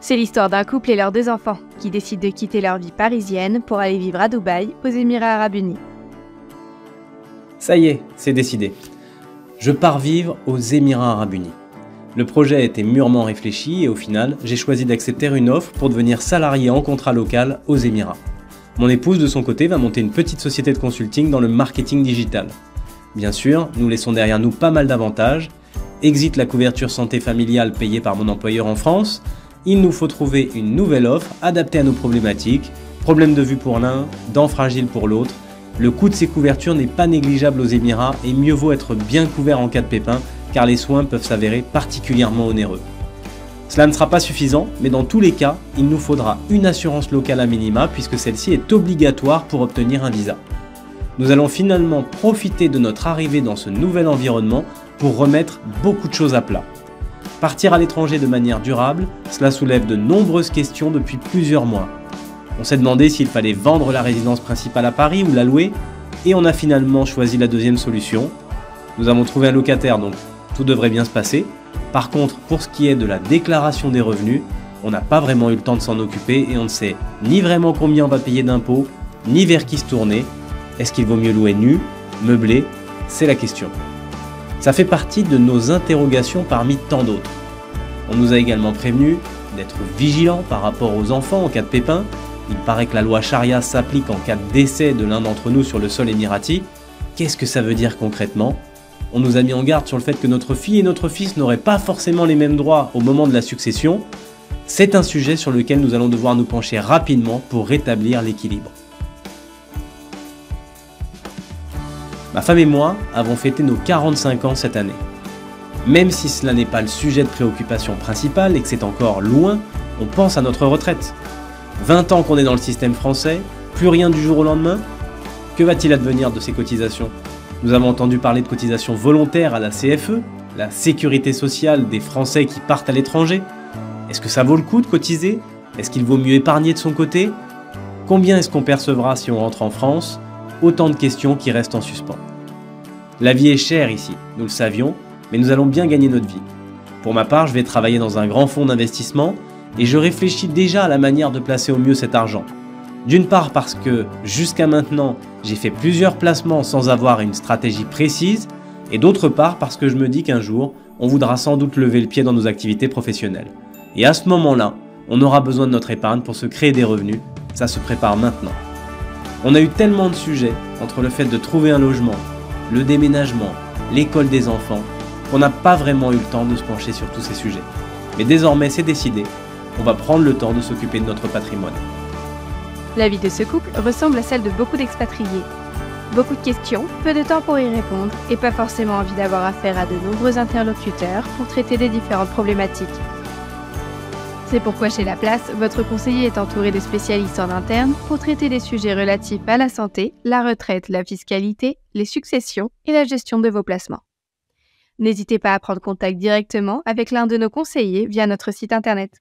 C'est l'histoire d'un couple et leurs 2 enfants qui décident de quitter leur vie parisienne pour aller vivre à Dubaï, aux Émirats Arabes Unis. Ça y est, c'est décidé. Je pars vivre aux Émirats Arabes Unis. Le projet a été mûrement réfléchi et au final, j'ai choisi d'accepter une offre pour devenir salarié en contrat local aux Émirats. Mon épouse, de son côté, va monter une petite société de consulting dans le marketing digital. Bien sûr, nous laissons derrière nous pas mal d'avantages. Exit la couverture santé familiale payée par mon employeur en France. Il nous faut trouver une nouvelle offre adaptée à nos problématiques. Problème de vue pour l'un, dents fragiles pour l'autre. Le coût de ces couvertures n'est pas négligeable aux Émirats et mieux vaut être bien couvert en cas de pépin car les soins peuvent s'avérer particulièrement onéreux. Cela ne sera pas suffisant, mais dans tous les cas, il nous faudra une assurance locale à minima puisque celle-ci est obligatoire pour obtenir un visa. Nous allons finalement profiter de notre arrivée dans ce nouvel environnement pour remettre beaucoup de choses à plat. Partir à l'étranger de manière durable, cela soulève de nombreuses questions depuis plusieurs mois. On s'est demandé s'il fallait vendre la résidence principale à Paris ou la louer, et on a finalement choisi la deuxième solution. Nous avons trouvé un locataire, donc tout devrait bien se passer. Par contre, pour ce qui est de la déclaration des revenus, on n'a pas vraiment eu le temps de s'en occuper et on ne sait ni vraiment combien on va payer d'impôts, ni vers qui se tourner. Est-ce qu'il vaut mieux louer nu, meublé? C'est la question. Ça fait partie de nos interrogations parmi tant d'autres. On nous a également prévenu d'être vigilants par rapport aux enfants en cas de pépin. Il paraît que la loi Charia s'applique en cas de décès de l'un d'entre nous sur le sol émirati. Qu'est-ce que ça veut dire concrètement? On nous a mis en garde sur le fait que notre fille et notre fils n'auraient pas forcément les mêmes droits au moment de la succession. C'est un sujet sur lequel nous allons devoir nous pencher rapidement pour rétablir l'équilibre. Ma femme et moi avons fêté nos 45 ans cette année. Même si cela n'est pas le sujet de préoccupation principal et que c'est encore loin, on pense à notre retraite. 20 ans qu'on est dans le système français, plus rien du jour au lendemain. Que va-t-il advenir de ces cotisations? Nous avons entendu parler de cotisations volontaires à la CFE, la sécurité sociale des Français qui partent à l'étranger. Est-ce que ça vaut le coup de cotiser? Est-ce qu'il vaut mieux épargner de son côté? Combien est-ce qu'on percevra si on rentre en France? Autant de questions qui restent en suspens. La vie est chère ici, nous le savions, mais nous allons bien gagner notre vie. Pour ma part, je vais travailler dans un grand fonds d'investissement et je réfléchis déjà à la manière de placer au mieux cet argent. D'une part parce que, jusqu'à maintenant, j'ai fait plusieurs placements sans avoir une stratégie précise, et d'autre part parce que je me dis qu'un jour, on voudra sans doute lever le pied dans nos activités professionnelles. Et à ce moment-là, on aura besoin de notre épargne pour se créer des revenus, ça se prépare maintenant. On a eu tellement de sujets, entre le fait de trouver un logement, le déménagement, l'école des enfants, qu'on n'a pas vraiment eu le temps de se pencher sur tous ces sujets. Mais désormais, c'est décidé, on va prendre le temps de s'occuper de notre patrimoine. La vie de ce couple ressemble à celle de beaucoup d'expatriés. Beaucoup de questions, peu de temps pour y répondre et pas forcément envie d'avoir affaire à de nombreux interlocuteurs pour traiter des différentes problématiques. C'est pourquoi chez La Place, votre conseiller est entouré de spécialistes en interne pour traiter des sujets relatifs à la santé, la retraite, la fiscalité, les successions et la gestion de vos placements. N'hésitez pas à prendre contact directement avec l'un de nos conseillers via notre site internet.